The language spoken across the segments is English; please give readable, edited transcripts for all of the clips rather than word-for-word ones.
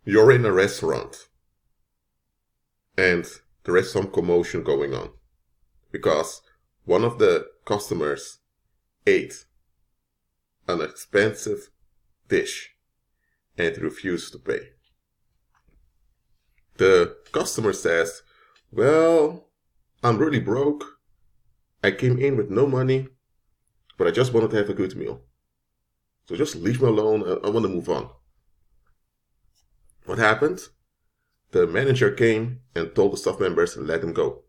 You're in a restaurant and there is some commotion going on because one of the customers ate an expensive dish and refused to pay. The customer says, well, I'm really broke. I came in with no money, but I just wanted to have a good meal. So just leave me alone. I want to move on. What happened? The manager came and told the staff members to let him go.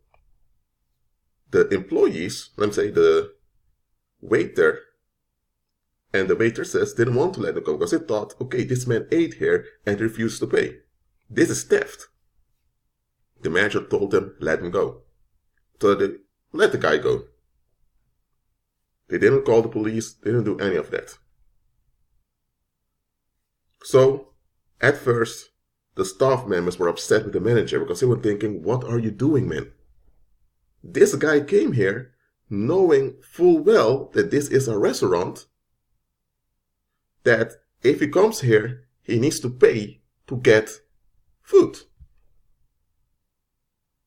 The employees, let's say the waiter and the waitresses didn't want to let him go because they thought, okay, this man ate here and refused to pay. This is theft. The manager told them, let him go. So they let the guy go. They didn't call the police, they didn't do any of that. So, at first, the staff members were upset with the manager because they were thinking, what are you doing, man? This guy came here knowing full well that this is a restaurant, that if he comes here, he needs to pay to get food.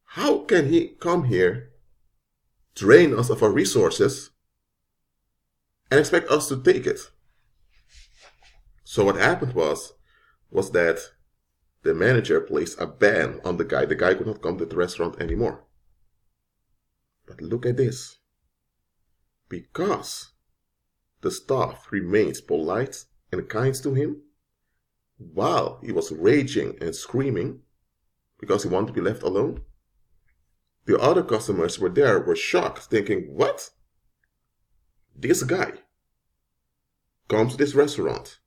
How can he come here, drain us of our resources, and expect us to take it? So what happened was that the manager placed a ban on the guy. The guy could not come to the restaurant anymore. But look at this. Because the staff remained polite and kind to him, while he was raging and screaming because he wanted to be left alone, the other customers were shocked, thinking, what? This guy comes to this restaurant,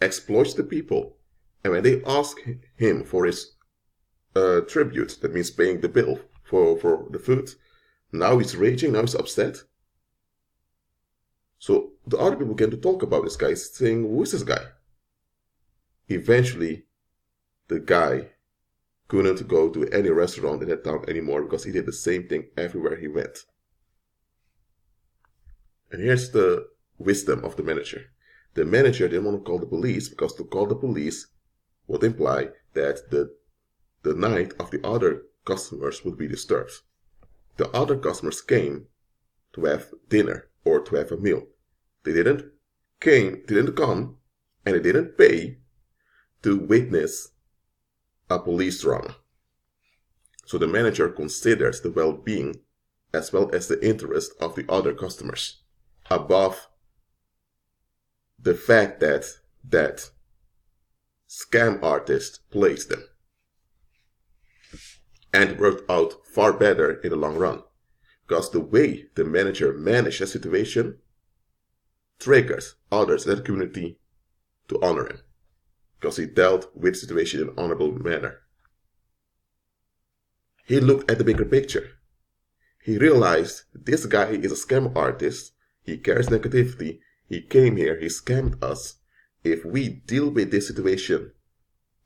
exploits the people, and when they ask him for his tribute, that means paying the bill for the food, now he's raging, now he's upset. So the other people began to talk about this guy, saying, who is this guy? Eventually, the guy couldn't go to any restaurant in that town anymore because he did the same thing everywhere he went. And here's the wisdom of the manager. The manager didn't want to call the police because to call the police would imply that the night of the other customers would be disturbed. The other customers came to have dinner or to have a meal. They didn't come, and they didn't pay to witness a police drama. So the manager considers the well-being as well as the interest of the other customers above the fact that that scam artist plays them. And it worked out far better in the long run, because the way the manager managed the situation triggers others in that community to honor him, because he dealt with the situation in an honorable manner. He looked at the bigger picture. He realized this guy is a scam artist. He carries negativity. He came here, he scammed us. If we deal with this situation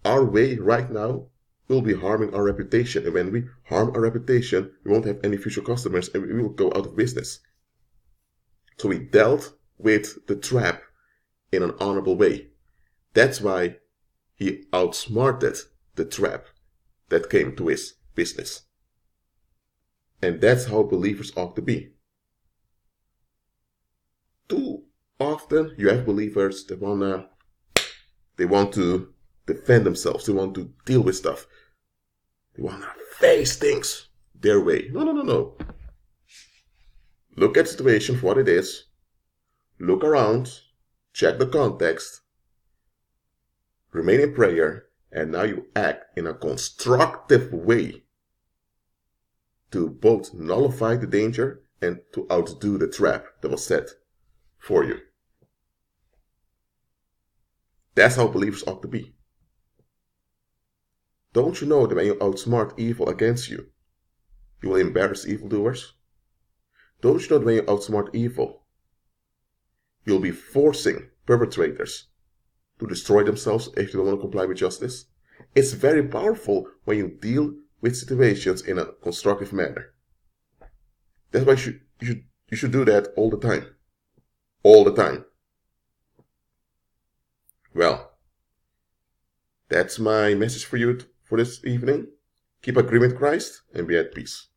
our way right now, we'll be harming our reputation. And when we harm our reputation, we won't have any future customers and we will go out of business. So he dealt with the trap in an honorable way. That's why he outsmarted the trap that came to his business. And that's how believers ought to be. Too often you have believers that they want to defend themselves. They want to deal with stuff. They want to face things their way. No. Look at the situation for what it is. Look around. Check the context. Remain in prayer. And now you act in a constructive way to both nullify the danger and to outdo the trap that was set for you. That's how believers ought to be. Don't you know that when you outsmart evil against you, you will embarrass evildoers? Don't you know that when you outsmart evil, you'll be forcing perpetrators to destroy themselves if they don't want to comply with justice? It's very powerful when you deal with situations in a constructive manner. That's why you should do that all the time. All the time. Well, That's my message for you for this evening. Keep agreeing with Christ and be at peace.